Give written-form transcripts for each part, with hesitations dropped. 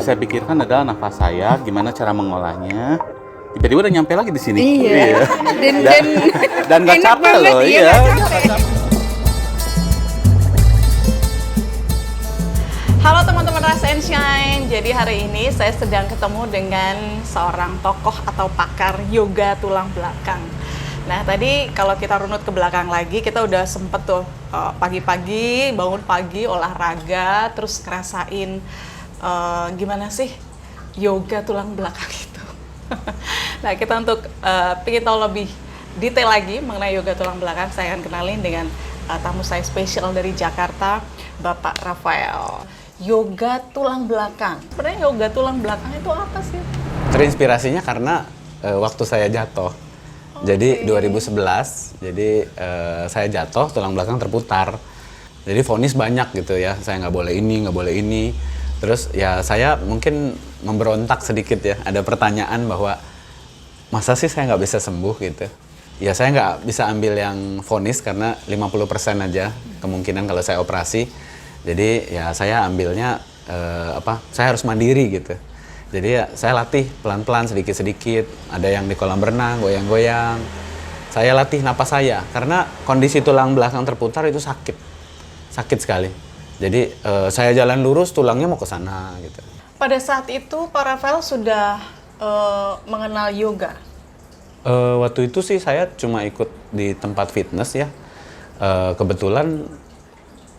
saya pikirkan adalah nafas saya, gimana cara mengolahnya. Tiba-tiba udah nyampe lagi di sini. Iya. Dan nggak enak capek banget, loh, iya, iya. nggak capek. Halo teman-teman Rise and Shine. Jadi hari ini saya sedang ketemu dengan seorang tokoh atau pakar yoga tulang belakang. Nah tadi kalau kita runut ke belakang lagi, kita udah sempet tuh pagi-pagi, bangun pagi, olahraga, terus ngerasain gimana sih yoga tulang belakang itu. Nah kita untuk pengen tahu lebih detail lagi mengenai yoga tulang belakang, saya akan kenalin dengan tamu saya spesial dari Jakarta, Bapak Rafael. Yoga tulang belakang. Sebenarnya yoga tulang belakang itu apa sih? Terinspirasinya karena waktu saya jatuh. Jadi 2011, jadi saya jatuh, tulang belakang terputar. Jadi vonis banyak gitu ya, saya nggak boleh ini, nggak boleh ini. Terus ya saya mungkin memberontak sedikit ya, ada pertanyaan bahwa masa sih saya nggak bisa sembuh gitu. Ya saya nggak bisa ambil yang vonis karena 50% aja kemungkinan kalau saya operasi. Jadi ya saya ambilnya saya harus mandiri gitu. Jadi ya saya latih pelan-pelan sedikit-sedikit. Ada yang di kolam renang, goyang-goyang. Saya latih napas saya karena kondisi tulang belakang terputar itu sakit. Sakit sekali. Jadi saya jalan lurus tulangnya mau ke sana gitu. Pada saat itu Pak Rafael sudah mengenal yoga. Waktu itu sih saya cuma ikut di tempat fitness ya. Kebetulan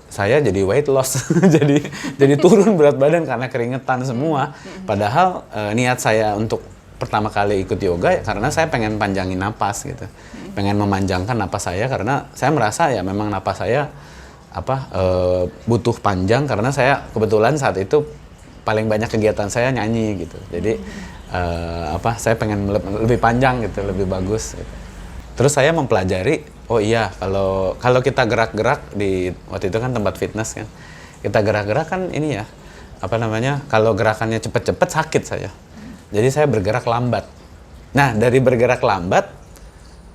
saya jadi weight loss, jadi turun berat badan karena keringetan semua. Padahal niat saya untuk pertama kali ikut yoga ya karena saya pengen panjangin napas gitu, pengen memanjangkan napas saya karena saya merasa ya memang napas saya butuh panjang karena saya kebetulan saat itu paling banyak kegiatan saya nyanyi gitu. Jadi saya pengen lebih panjang gitu, lebih bagus. Gitu. Terus saya mempelajari, oh iya kalau kita gerak-gerak di waktu itu kan tempat fitness kan, kita gerak-gerak kan ini ya, kalau gerakannya cepet-cepet sakit saya. Jadi saya bergerak lambat. Nah dari bergerak lambat,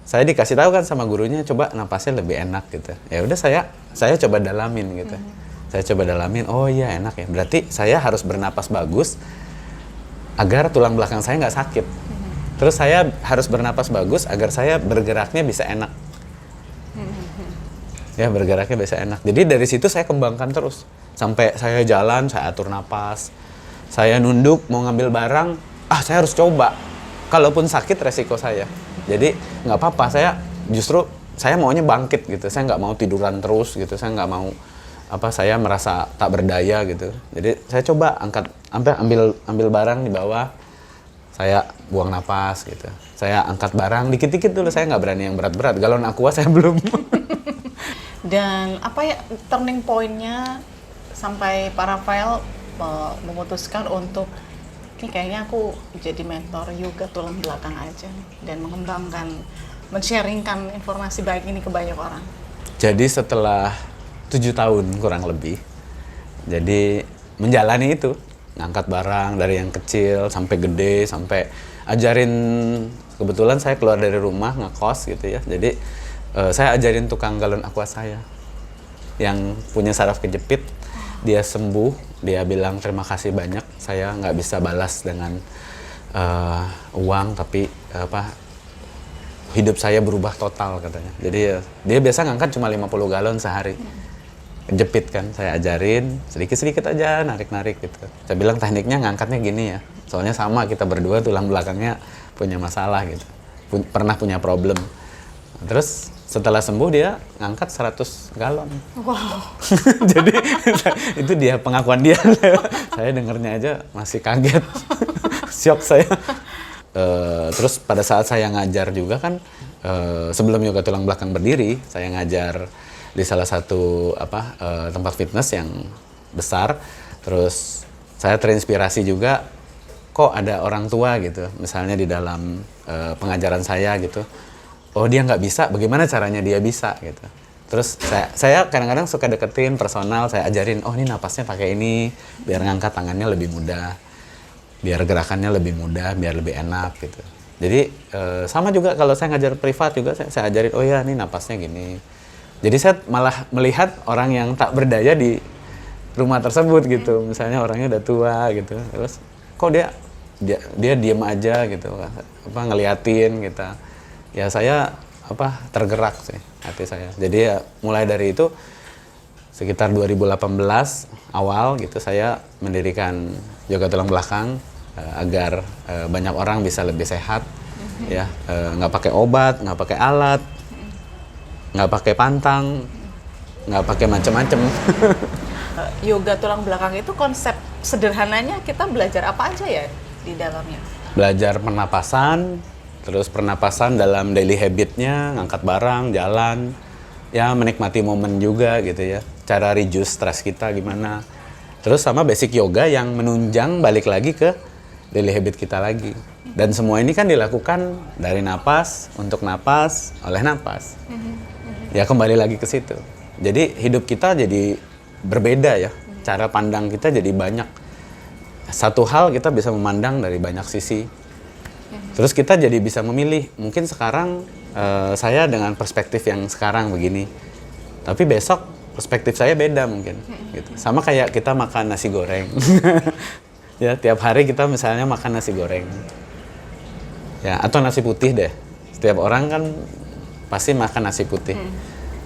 saya dikasih tahu kan sama gurunya, coba napasnya lebih enak gitu. Ya udah saya coba dalamin gitu. Saya coba dalamin, oh iya enak ya. Berarti saya harus bernapas bagus agar tulang belakang saya nggak sakit. Terus saya harus bernapas bagus agar saya bergeraknya bisa enak. Ya bergeraknya bisa enak. Jadi dari situ saya kembangkan terus. Sampai saya jalan, saya atur napas. Saya nunduk, mau ngambil barang, saya harus coba. Kalaupun sakit resiko saya. Jadi nggak apa-apa, saya maunya bangkit gitu. Saya nggak mau tiduran terus gitu. Saya nggak mau saya merasa tak berdaya gitu. Jadi saya coba ambil barang di bawah. Saya buang napas gitu. Saya angkat barang dikit-dikit dulu, saya nggak berani yang berat-berat. Galon aqua saya belum. Dan apa ya turning point-nya sampai Pak Rafael memutuskan untuk ini kayaknya aku jadi mentor yoga tulang belakang aja nih, dan mengembangkan, men-sharingkan informasi baik ini ke banyak orang. Jadi setelah 7 tahun kurang lebih, jadi menjalani itu, ngangkat barang dari yang kecil sampai gede, sampai ajarin, kebetulan saya keluar dari rumah ngekos gitu ya, jadi saya ajarin tukang galon aqua saya yang punya saraf kejepit, dia sembuh, dia bilang terima kasih banyak, saya nggak bisa balas dengan uang, tapi hidup saya berubah total katanya. Jadi dia biasa ngangkat cuma 50 galon sehari. Jepit kan, saya ajarin sedikit-sedikit aja, narik-narik gitu. Saya bilang tekniknya ngangkatnya gini ya, soalnya sama kita berdua tulang belakangnya punya masalah gitu, pernah punya problem. Terus setelah sembuh dia ngangkat 100 galon. Wow. Jadi itu dia pengakuan dia. Saya dengernya aja masih kaget, syok saya. Terus pada saat saya ngajar juga kan, sebelum yoga tulang belakang berdiri, saya ngajar di salah satu tempat fitness yang besar. Terus saya terinspirasi juga, kok ada orang tua gitu, misalnya di dalam pengajaran saya gitu. Oh dia nggak bisa, bagaimana caranya dia bisa gitu. Terus saya kadang-kadang suka deketin personal, saya ajarin, oh ini napasnya pakai ini, biar ngangkat tangannya lebih mudah, biar gerakannya lebih mudah, biar lebih enak gitu. Jadi sama juga kalau saya ngajar privat juga, saya ajarin, oh ya ini napasnya gini. Jadi saya malah melihat orang yang tak berdaya rumah tersebut gitu. Misalnya orangnya udah tua gitu, terus kok dia diem aja gitu, apa ngeliatin kita. Ya saya tergerak sih hati saya. Jadi ya mulai dari itu sekitar 2018 awal gitu saya mendirikan yoga tulang belakang agar banyak orang bisa lebih sehat, ya nggak pakai obat, nggak pakai alat, nggak pakai pantang, nggak pakai macam-macam. Yoga tulang belakang itu konsep sederhananya kita belajar apa aja ya di dalamnya? Belajar pernapasan, terus pernapasan dalam daily habitnya, ngangkat barang, jalan, ya menikmati momen juga gitu ya. Cara reduce stres kita gimana. Terus sama basic yoga yang menunjang balik lagi ke daily habit kita lagi. Dan semua ini kan dilakukan dari napas, untuk napas, oleh napas. Ya kembali lagi ke situ. Jadi hidup kita jadi berbeda ya. Cara pandang kita jadi banyak. Satu hal kita bisa memandang dari banyak sisi. Terus kita jadi bisa memilih. Mungkin sekarang saya dengan perspektif yang sekarang begini. Tapi besok perspektif saya beda mungkin. Gitu. Sama kayak kita makan nasi goreng. Ya, tiap hari kita misalnya makan nasi goreng. Ya, atau nasi putih deh. Setiap orang kan pasti makan nasi putih.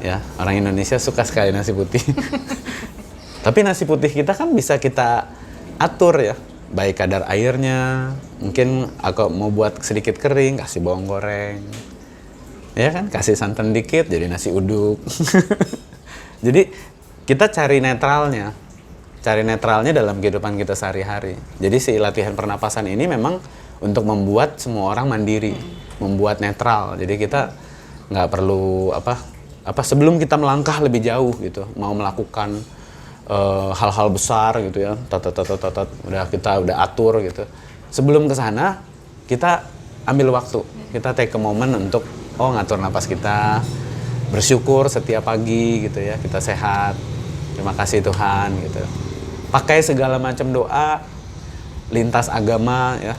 Ya, orang Indonesia suka sekali nasi putih. Tapi nasi putih kita kan bisa kita atur ya. Baik kadar airnya, mungkin aku mau buat sedikit kering, kasih bawang goreng. Ya kan, kasih santan dikit jadi nasi uduk. Jadi kita cari netralnya. Cari netralnya dalam kehidupan kita sehari-hari. Jadi si latihan pernapasan ini memang untuk membuat semua orang mandiri, membuat netral. Jadi kita nggak perlu sebelum kita melangkah lebih jauh gitu, mau melakukan hal-hal besar gitu ya, kita udah atur gitu. Sebelum ke sana kita ambil waktu, kita take a moment untuk ngatur napas kita, bersyukur setiap pagi gitu ya, kita sehat, terima kasih Tuhan gitu. Pakai segala macam doa lintas agama ya.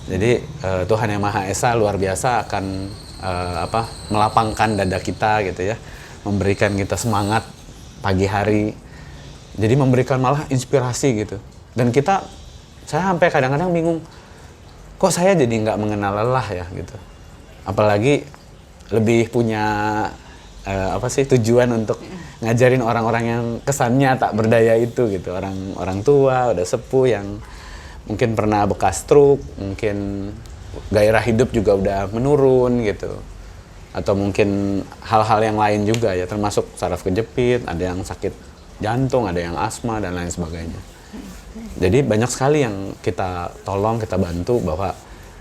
Jadi Tuhan Yang Maha Esa luar biasa akan melapangkan dada kita gitu ya, memberikan kita semangat pagi hari. Jadi memberikan malah inspirasi gitu. Dan saya sampai kadang-kadang bingung, kok saya jadi nggak mengenal lelah ya gitu. Apalagi lebih punya tujuan untuk ngajarin orang-orang yang kesannya tak berdaya itu gitu. Orang tua, udah sepuh yang mungkin pernah bekas stroke, mungkin gairah hidup juga udah menurun gitu. Atau mungkin hal-hal yang lain juga ya, termasuk saraf kejepit, ada yang sakit jantung, ada yang asma dan lain sebagainya. Jadi banyak sekali yang kita tolong, kita bantu bahwa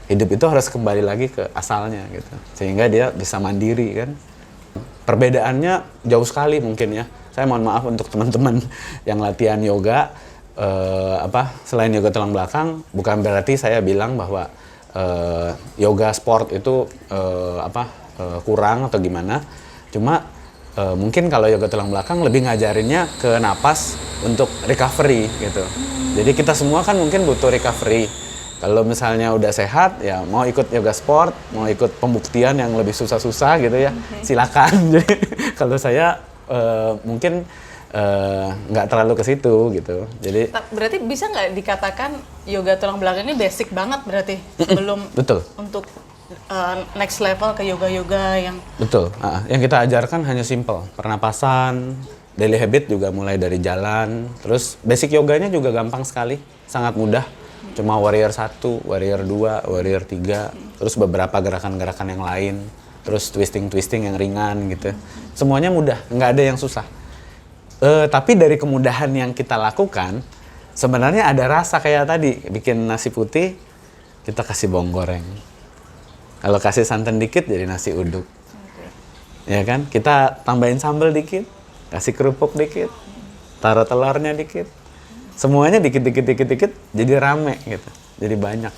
hidup itu harus kembali lagi ke asalnya gitu. Sehingga dia bisa mandiri kan. Perbedaannya jauh sekali mungkin ya. Saya mohon maaf untuk teman-teman yang latihan yoga, selain yoga tulang belakang, bukan berarti saya bilang bahwa yoga sport itu kurang atau gimana. Cuma mungkin kalau yoga tulang belakang lebih ngajarinnya ke napas untuk recovery gitu. Jadi kita semua kan mungkin butuh recovery. Kalau misalnya udah sehat ya mau ikut yoga sport, mau ikut pembuktian yang lebih susah-susah gitu ya, silakan. Jadi kalau saya mungkin nggak terlalu ke situ gitu. Jadi berarti bisa nggak dikatakan yoga tulang belakang ini basic banget berarti sebelum betul untuk next level ke yoga-yoga yang betul. Yang kita ajarkan hanya simple, pernapasan, daily habit juga mulai dari jalan, terus basic yoganya juga gampang sekali, sangat mudah. Cuma warrior 1, warrior 2, warrior 3, terus beberapa gerakan-gerakan yang lain, terus twisting-twisting yang ringan gitu. Semuanya mudah, nggak ada yang susah. Tapi dari kemudahan yang kita lakukan, sebenarnya ada rasa kayak tadi, bikin nasi putih, kita kasih bawang goreng. Kalau kasih santan dikit jadi nasi uduk. Ya kan? Kita tambahin sambal dikit, kasih kerupuk dikit, taruh telurnya dikit. Semuanya dikit-dikit jadi rame gitu. Jadi banyak.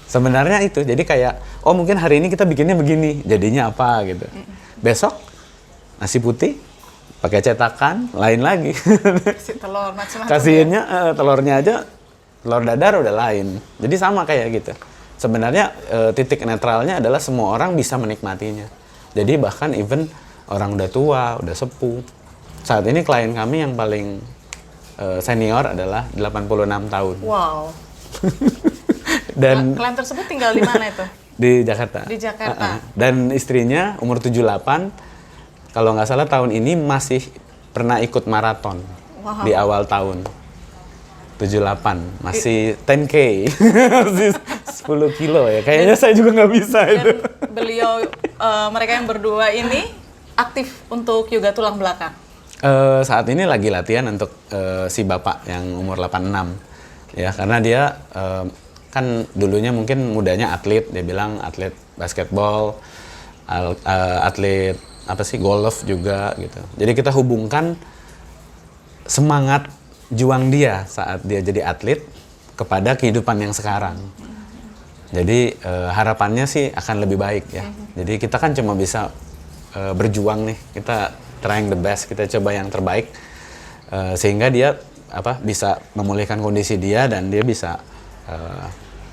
Sebenarnya itu. Jadi kayak mungkin hari ini kita bikinnya begini, jadinya apa gitu. Besok nasi putih pakai cetakan, lain lagi. kasih telur macam-macam. Kasihinnya telurnya aja, telur dadar udah lain. Jadi sama kayak gitu. Sebenarnya titik netralnya adalah semua orang bisa menikmatinya. Jadi bahkan even orang udah tua, udah sepuh. Saat ini klien kami yang paling senior adalah 86 tahun. Wow. Dan Klien tersebut tinggal di mana itu? di Jakarta. Di Jakarta. Dan istrinya umur 78, kalau nggak salah tahun ini masih pernah ikut maraton di awal tahun. 78, masih 10K, masih 10 kilo ya. Kayaknya saya juga nggak bisa Dan itu. beliau, mereka yang berdua ini aktif untuk yoga tulang belakang. Saat ini lagi latihan untuk si bapak yang umur 86. Ya, karena dia kan dulunya mungkin mudanya atlet, dia bilang atlet basketball, atlet apa sih, golf juga gitu. Jadi kita hubungkan semangat juang dia saat dia jadi atlet kepada kehidupan yang sekarang. Jadi harapannya sih akan lebih baik ya. Jadi kita kan cuma bisa berjuang nih, kita trying the best, kita coba yang terbaik sehingga dia bisa memulihkan kondisi dia dan dia bisa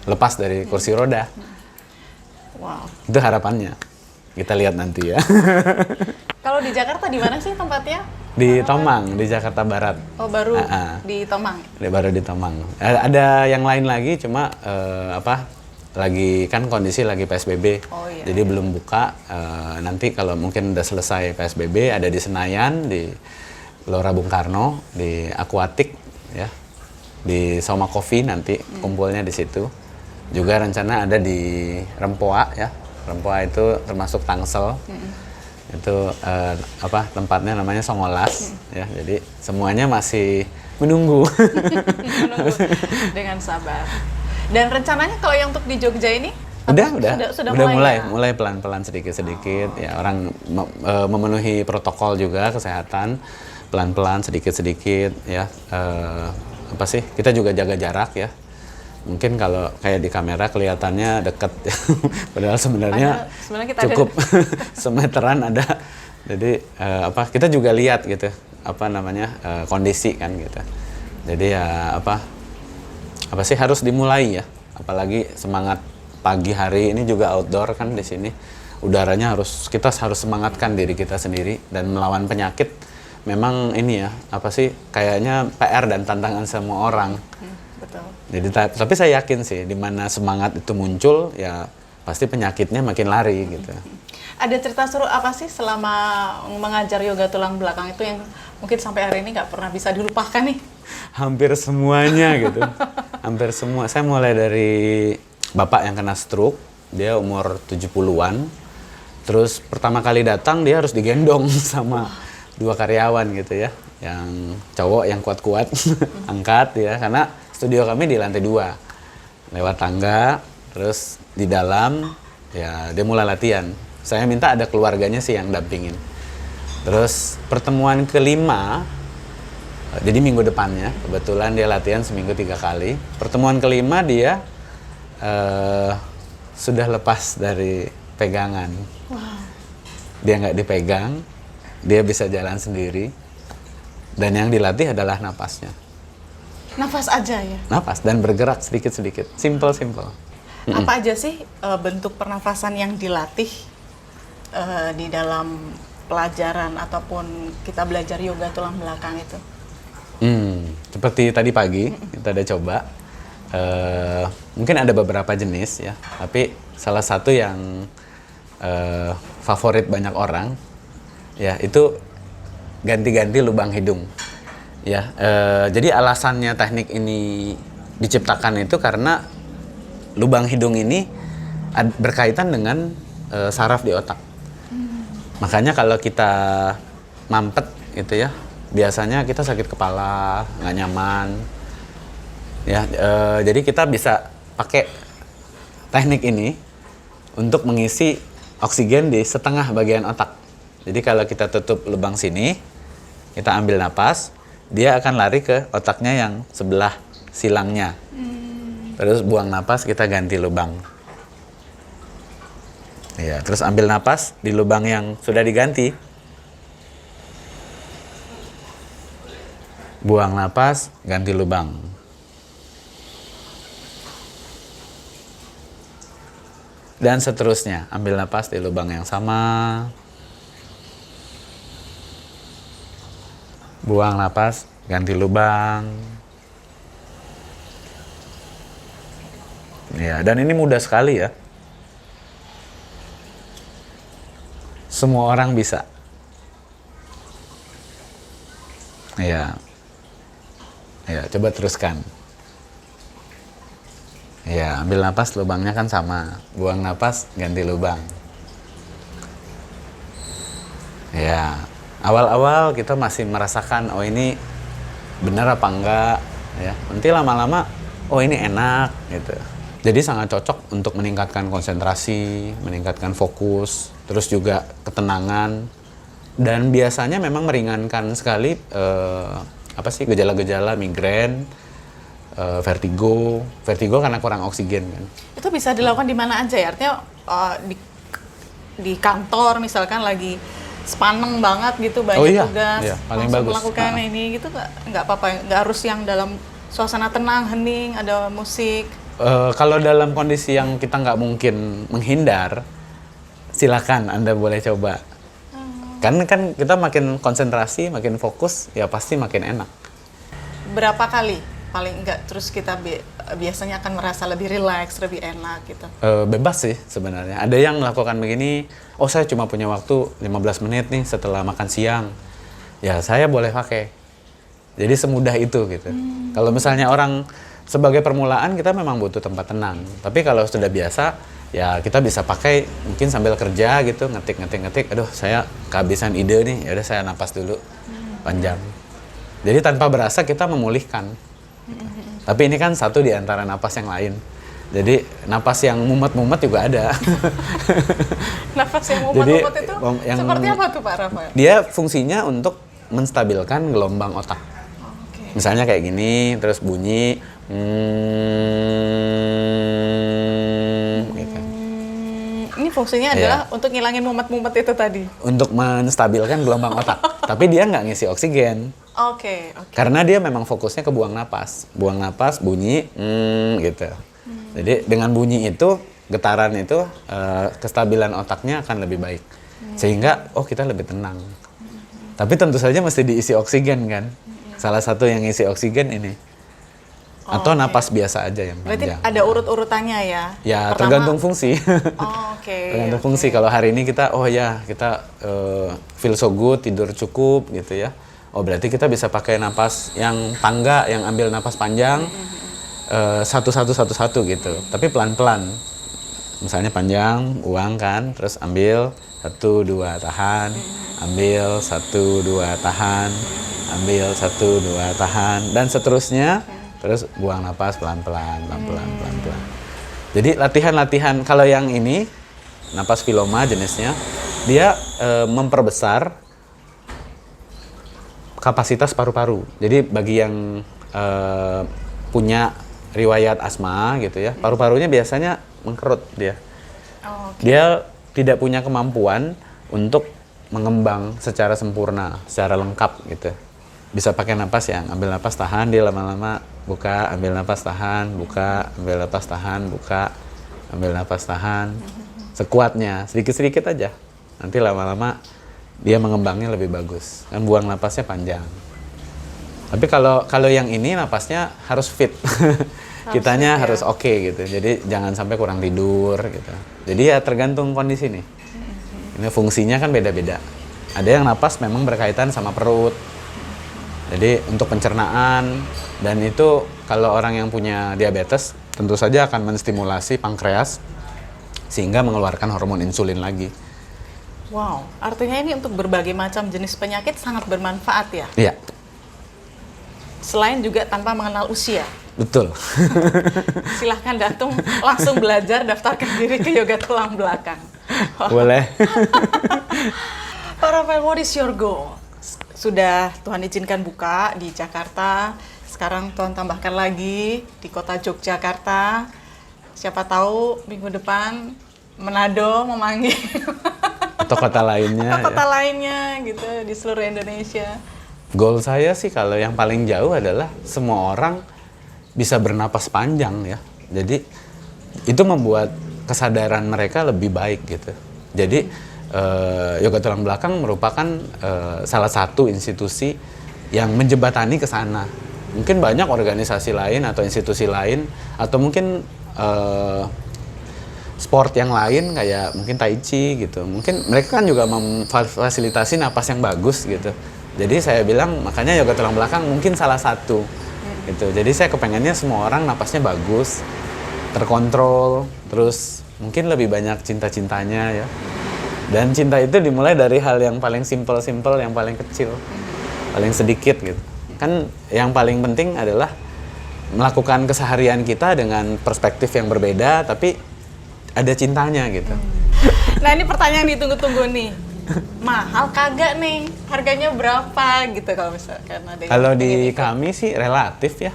lepas dari kursi roda. Wow. Itu harapannya. Kita lihat nanti ya. Kalau di Jakarta di mana sih tempatnya? Di Tomang, di Jakarta Barat. Oh, baru di Tomang. Baru di Tomang. Ada yang lain lagi, cuma lagi kan kondisi lagi PSBB. Oh, iya. Jadi belum buka. Nanti kalau mungkin udah selesai PSBB, ada di Senayan, di Gelora Bung Karno, di Aquatic, ya, di Soma Coffee nanti kumpulnya di situ. Juga rencana ada di Rempoa ya. Rempoa itu termasuk Tangsel. Itu tempatnya namanya Songolas ya. Jadi semuanya masih menunggu. Menunggu dengan sabar. Dan rencananya kalau yang untuk di Jogja ini sudah mulai pelan-pelan sedikit-sedikit ya, orang memenuhi protokol juga kesehatan pelan-pelan sedikit-sedikit ya. Kita juga jaga jarak ya. Mungkin kalau kayak di kamera kelihatannya dekat, padahal sebenarnya kita cukup semeteran ada. Jadi kita juga lihat gitu kondisi kan gitu. Jadi ya harus dimulai ya. Apalagi semangat pagi hari ini juga outdoor kan di sini. Udaranya kita harus semangatkan diri kita sendiri dan melawan penyakit. Memang ini ya kayaknya PR dan tantangan semua orang. Betul. Jadi tapi saya yakin sih di mana semangat itu muncul ya pasti penyakitnya makin lari gitu. Ada cerita seru apa sih selama mengajar yoga tulang belakang itu yang mungkin sampai hari ini nggak pernah bisa dilupakan nih? Hampir semuanya gitu. Hampir semua. Saya mulai dari bapak yang kena stroke, dia umur 70-an. Terus pertama kali datang dia harus digendong sama 2 karyawan gitu ya. Yang cowok yang kuat-kuat angkat ya, karena studio kami di lantai 2. Lewat tangga, terus di dalam ya dia mulai latihan. Saya minta ada keluarganya sih yang dampingin. Terus pertemuan kelima, jadi minggu depannya, kebetulan dia latihan seminggu 3 kali. Pertemuan kelima dia sudah lepas dari pegangan. Wow. Dia nggak dipegang, dia bisa jalan sendiri. Dan yang dilatih adalah napasnya. Nafas aja ya? Napas dan bergerak sedikit-sedikit. Simple. Apa aja sih bentuk pernafasan yang dilatih di dalam pelajaran ataupun kita belajar yoga tulang belakang itu? Seperti tadi pagi kita ada coba. Mungkin ada beberapa jenis ya, tapi salah satu yang favorit banyak orang ya itu ganti-ganti lubang hidung. Ya, jadi alasannya teknik ini diciptakan itu karena lubang hidung ini berkaitan dengan saraf di otak. Makanya kalau kita mampet gitu ya, biasanya kita sakit kepala, nggak nyaman. Ya, jadi kita bisa pakai teknik ini untuk mengisi oksigen di setengah bagian otak. Jadi kalau kita tutup lubang sini, kita ambil napas, dia akan lari ke otaknya yang sebelah silangnya. Terus buang napas, kita ganti lubang. Ya, terus ambil napas di lubang yang sudah diganti. Buang napas, ganti lubang. Dan seterusnya, ambil napas di lubang yang sama. Buang napas ganti lubang. Ya, dan ini mudah sekali ya. Semua orang bisa. Ya. Ya, coba teruskan. Ya, ambil napas, lubangnya kan sama. Buang napas, ganti lubang. Ya, awal-awal kita masih merasakan, oh ini benar apa enggak, ya. Nanti lama-lama, oh ini enak, gitu. Jadi sangat cocok untuk meningkatkan konsentrasi, meningkatkan fokus, terus juga ketenangan, dan biasanya memang meringankan sekali gejala-gejala migrain, vertigo karena kurang oksigen kan. Itu bisa dilakukan di mana aja ya? Artinya di kantor misalkan lagi sepaneng banget gitu, banyak tugas, paling langsung bagus melakukan ini gitu nggak apa-apa, nggak harus yang dalam suasana tenang, hening, ada musik. Kalau dalam kondisi yang kita nggak mungkin menghindar, silakan Anda boleh coba. Karena kan kita makin konsentrasi, makin fokus, ya pasti makin enak. Berapa kali paling enggak terus kita biasanya akan merasa lebih rileks, lebih enak gitu? Bebas sih sebenarnya. Ada yang melakukan begini, oh saya cuma punya waktu 15 menit nih setelah makan siang. Ya saya boleh pakai. Jadi semudah itu gitu. Kalau misalnya orang sebagai permulaan kita memang butuh tempat tenang. Tapi kalau sudah biasa, ya kita bisa pakai mungkin sambil kerja gitu, ngetik. Aduh, saya kehabisan ide nih. Ya udah saya napas dulu panjang. Jadi tanpa berasa kita memulihkan. Tapi ini kan satu di antara napas yang lain. Jadi napas yang mumet-mumet juga ada. Napas yang mumet-mumet itu seperti apa tuh Pak Rafael? Dia fungsinya untuk menstabilkan gelombang otak. Misalnya kayak gini, terus bunyi gitu. Ini fungsinya adalah untuk ngilangin mumet-mumet itu tadi? Untuk menstabilkan gelombang otak. Tapi dia nggak ngisi oksigen. Oke. Karena dia memang fokusnya ke buang napas. Buang napas, bunyi, gitu. Jadi dengan bunyi itu, getaran itu, kestabilan otaknya akan lebih baik. Sehingga, oh kita lebih tenang. Tapi tentu saja mesti diisi oksigen kan. Salah satu yang isi oksigen ini. Atau napas biasa aja yang panjang. Berarti ada urut-urutannya ya? Ya, tergantung fungsi. Tergantung fungsi. Kalau hari ini kita, kita feel so good, tidur cukup gitu ya. Oh berarti kita bisa pakai napas yang tangga, yang ambil napas panjang. Satu-satu gitu. Tapi pelan-pelan. Misalnya panjang, buang kan, terus ambil 1, 2, tahan. Ambil 1, 2, tahan. Ambil 1, 2, tahan, dan seterusnya. Terus buang napas pelan-pelan. Jadi latihan-latihan, kalau yang ini napas Villoma jenisnya, dia memperbesar kapasitas paru-paru. Jadi bagi yang punya riwayat asma gitu ya, paru-parunya biasanya mengkerut dia. Dia tidak punya kemampuan untuk mengembang secara sempurna, secara lengkap gitu. Bisa pakai napas yang ambil napas tahan, dia lama-lama buka, ambil napas tahan, buka, ambil napas tahan, buka, ambil napas tahan. Sekuatnya, sedikit-sedikit aja. Nanti lama-lama dia mengembangnya lebih bagus. Kan buang napasnya panjang. Tapi kalau yang ini napasnya harus fit. Kitanya harus oke gitu. Jadi jangan sampai kurang tidur gitu. Jadi ya tergantung kondisi nih. Ini fungsinya kan beda-beda. Ada yang napas memang berkaitan sama perut. Jadi untuk pencernaan, dan itu kalau orang yang punya diabetes tentu saja akan menstimulasi pankreas sehingga mengeluarkan hormon insulin lagi. Wow, artinya ini untuk berbagai macam jenis penyakit sangat bermanfaat ya? Iya. Selain juga tanpa mengenal usia. Betul. Silahkan Datung langsung belajar, daftarkan diri ke yoga tulang belakang. Boleh. Pak Rafael, what is your goal? Sudah Tuhan izinkan buka di Jakarta, sekarang Tuhan tambahkan lagi di kota Yogyakarta. Siapa tahu minggu depan Manado memanggil. Atau kota lainnya. Atau kota lainnya gitu di seluruh Indonesia. Goal saya sih kalau yang paling jauh adalah semua orang bisa bernapas panjang ya. Jadi itu membuat kesadaran mereka lebih baik gitu. Jadi Yoga Tulang Belakang merupakan salah satu institusi yang menjembatani ke sana. Mungkin banyak organisasi lain atau institusi lain atau mungkin sport yang lain kayak mungkin Tai Chi gitu. Mungkin mereka kan juga memfasilitasi napas yang bagus gitu. Jadi saya bilang makanya yoga tulang belakang mungkin salah satu gitu. Jadi saya kepengennya semua orang napasnya bagus, terkontrol, terus mungkin lebih banyak cinta-cintanya ya. Dan cinta itu dimulai dari hal yang paling simple-simple, yang paling kecil, paling sedikit gitu. Kan yang paling penting adalah melakukan keseharian kita dengan perspektif yang berbeda, tapi ada cintanya gitu. Nah ini pertanyaan ditunggu-tunggu nih. Mahal kagak nih? Harganya berapa gitu kalau misalkan ada yang Kalau di pengen ikut? kami sih relatif ya.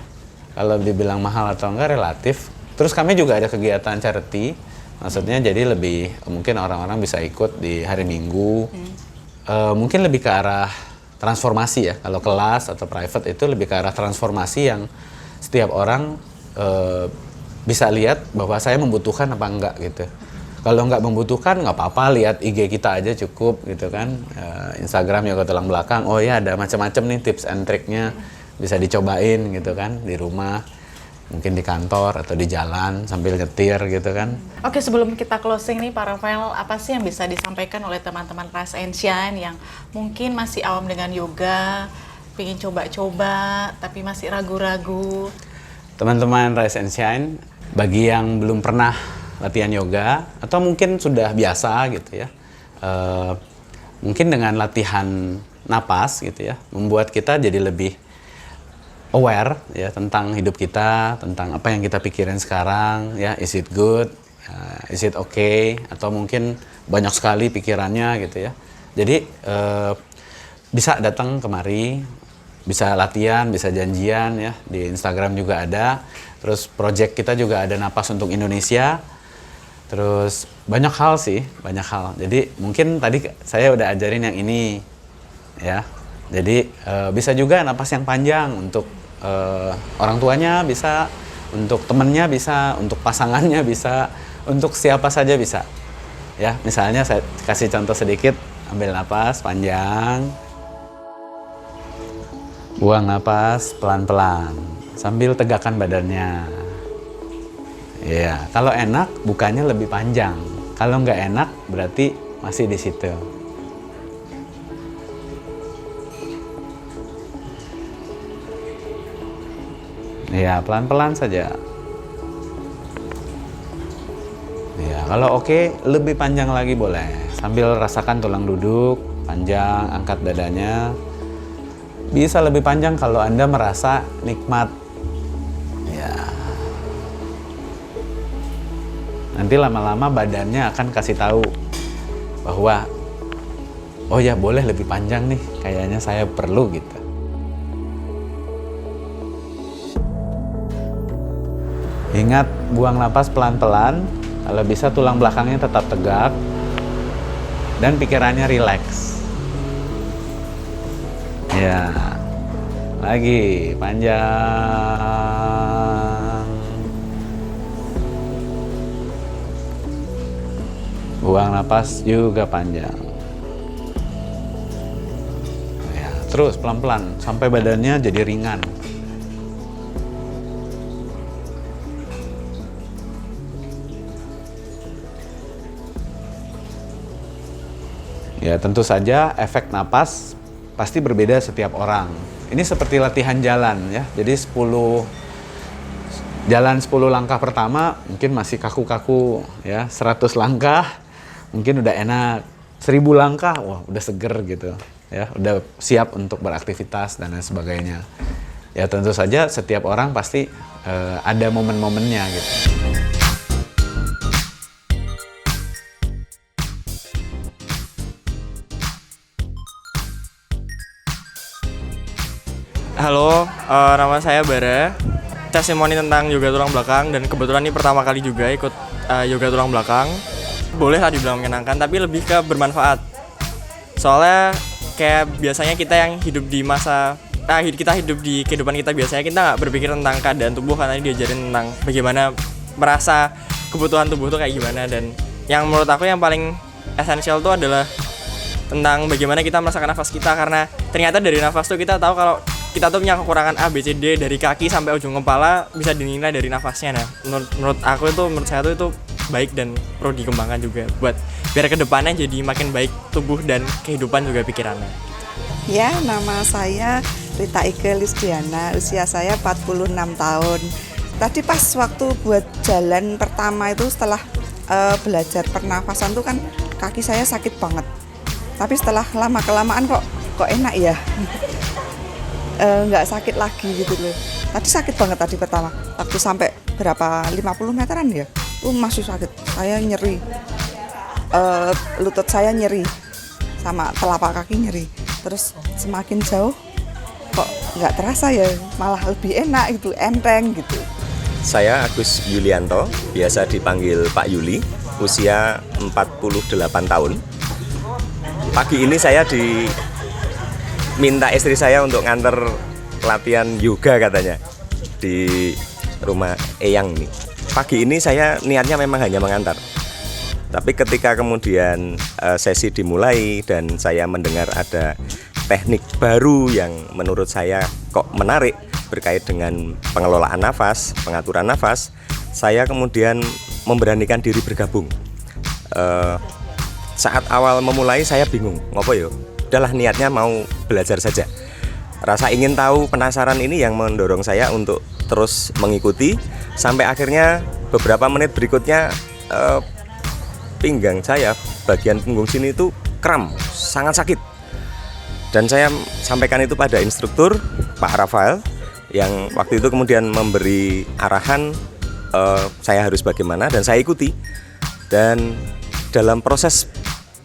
Kalau dibilang mahal atau enggak relatif. Terus kami juga ada kegiatan charity. Maksudnya jadi lebih mungkin orang-orang bisa ikut di hari Minggu. Mungkin lebih ke arah transformasi ya. Kalau kelas atau private itu lebih ke arah transformasi yang setiap orang bisa lihat bahwa saya membutuhkan apa enggak gitu. Kalau nggak membutuhkan nggak apa-apa, lihat IG kita aja cukup gitu kan. Instagram yoga tulang belakang. Oh ya ada macam-macam nih tips and triknya bisa dicobain gitu kan di rumah. Mungkin di kantor atau di jalan sambil nyetir gitu kan. Oke, sebelum kita closing nih Pak Rafael, apa sih yang bisa disampaikan oleh teman-teman Rise and Shine yang mungkin masih awam dengan yoga, pengen coba-coba tapi masih ragu-ragu? Teman-teman Rise and Shine, bagi yang belum pernah latihan yoga atau mungkin sudah biasa gitu ya, mungkin dengan latihan napas gitu ya, membuat kita jadi lebih aware ya tentang hidup kita, tentang apa yang kita pikirin sekarang ya, is it good, is it okay, atau mungkin banyak sekali pikirannya gitu ya. Jadi bisa datang kemari, bisa latihan, bisa janjian ya, di Instagram juga ada. Terus project kita juga ada napas untuk Indonesia. Terus banyak hal sih, banyak hal. Jadi mungkin tadi saya udah ajarin yang ini ya. Jadi bisa juga napas yang panjang untuk orang tuanya bisa, untuk temennya bisa, untuk pasangannya bisa, untuk siapa saja bisa. Ya, misalnya saya kasih contoh sedikit, ambil napas panjang, buang napas pelan-pelan sambil tegakkan badannya. Ya, kalau enak bukanya lebih panjang. Kalau nggak enak berarti masih di situ. Ya, pelan-pelan saja. Ya, kalau oke, lebih panjang lagi boleh. Sambil rasakan tulang duduk, panjang, angkat dadanya. Bisa lebih panjang kalau Anda merasa nikmat. Ya. Nanti lama-lama badannya akan kasih tahu bahwa oh ya boleh lebih panjang nih, kayaknya saya perlu gitu. Ingat, buang napas pelan-pelan, kalau bisa tulang belakangnya tetap tegak, dan pikirannya rileks. Ya, lagi, panjang. Buang napas juga panjang. Ya, terus pelan-pelan, sampai badannya jadi ringan. Ya tentu saja efek napas pasti berbeda setiap orang. Ini seperti latihan jalan ya. Jadi 10 langkah pertama mungkin masih kaku-kaku ya. 100 langkah mungkin udah enak. 1000 langkah wah udah seger gitu ya. Udah siap untuk beraktivitas dan lain sebagainya. Ya tentu saja setiap orang pasti ada momen-momennya gitu. Halo, nama saya Bara. Testimoni tentang yoga tulang belakang dan kebetulan ini pertama kali juga ikut yoga tulang belakang. Boleh lah dibilang menyenangkan, tapi lebih ke bermanfaat. Soalnya kayak biasanya kita yang hidup di kita hidup di kehidupan kita biasanya kita nggak berpikir tentang keadaan tubuh karena diajarin tentang bagaimana merasa kebutuhan tubuh itu kayak gimana. Dan yang menurut aku yang paling esensial itu adalah tentang bagaimana kita merasakan nafas kita, karena ternyata dari nafas tuh kita tahu kalau kita tuh punya kekurangan A, B, C, D dari kaki sampai ujung kepala bisa dinilai dari nafasnya. Nah, menurut saya tuh itu baik dan perlu dikembangkan juga buat biar kedepannya jadi makin baik tubuh dan kehidupan juga pikirannya. Ya, nama saya Rita Ike Lisdiana, usia saya 46 tahun. Tadi pas waktu buat jalan pertama itu setelah belajar pernafasan tuh kan kaki saya sakit banget. Tapi setelah lama-kelamaan kok enak ya. Nggak sakit lagi gitu loh. Tadi sakit banget tadi pertama. Waktu sampai berapa 50 meteran ya. Masih sakit. Saya nyeri. Lutut saya nyeri. Sama telapak kaki nyeri. Terus semakin jauh kok nggak terasa ya, malah lebih enak gitu, enteng gitu. Saya Agus Yulianto, biasa dipanggil Pak Yuli, usia 48 tahun. Pagi ini saya diminta istri saya untuk nganter latihan yoga katanya di rumah Eyang nih. Pagi ini saya niatnya memang hanya mengantar. Tapi ketika kemudian sesi dimulai dan saya mendengar ada teknik baru yang menurut saya kok menarik berkait dengan pengelolaan nafas, pengaturan nafas, saya kemudian memberanikan diri bergabung. Saat awal memulai saya bingung, ngopo yo? Udahlah niatnya mau belajar saja. Rasa ingin tahu, penasaran ini yang mendorong saya untuk terus mengikuti sampai akhirnya beberapa menit berikutnya pinggang saya, bagian punggung sini itu kram, sangat sakit. Dan saya sampaikan itu pada instruktur Pak Rafael yang waktu itu kemudian memberi arahan saya harus bagaimana dan saya ikuti. Dan dalam proses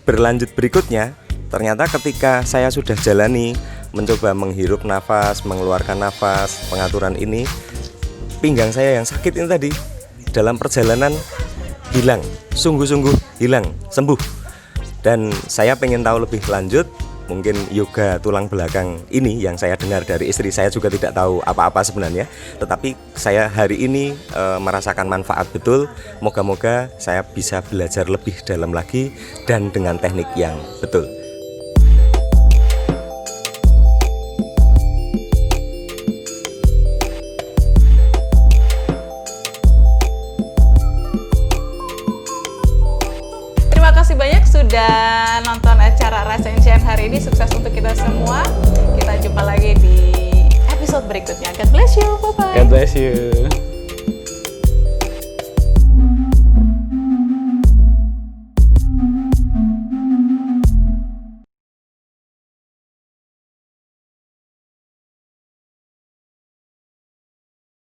berlanjut berikutnya, ternyata ketika saya sudah jalani mencoba menghirup nafas, mengeluarkan nafas, pengaturan ini, pinggang saya yang sakit ini tadi dalam perjalanan hilang, sungguh-sungguh hilang, sembuh. Dan saya pengen tahu lebih lanjut, mungkin yoga tulang belakang ini yang saya dengar dari istri saya juga tidak tahu apa-apa sebenarnya, tetapi saya hari ini merasakan manfaat betul. Moga-moga saya bisa belajar lebih dalam lagi dan dengan teknik yang betul. Terima kasih banyak sudah nonton acara Rise and Shine hari ini. Sukses untuk kita semua. Kita jumpa lagi di episode berikutnya. God bless you. Bye-bye. God bless you.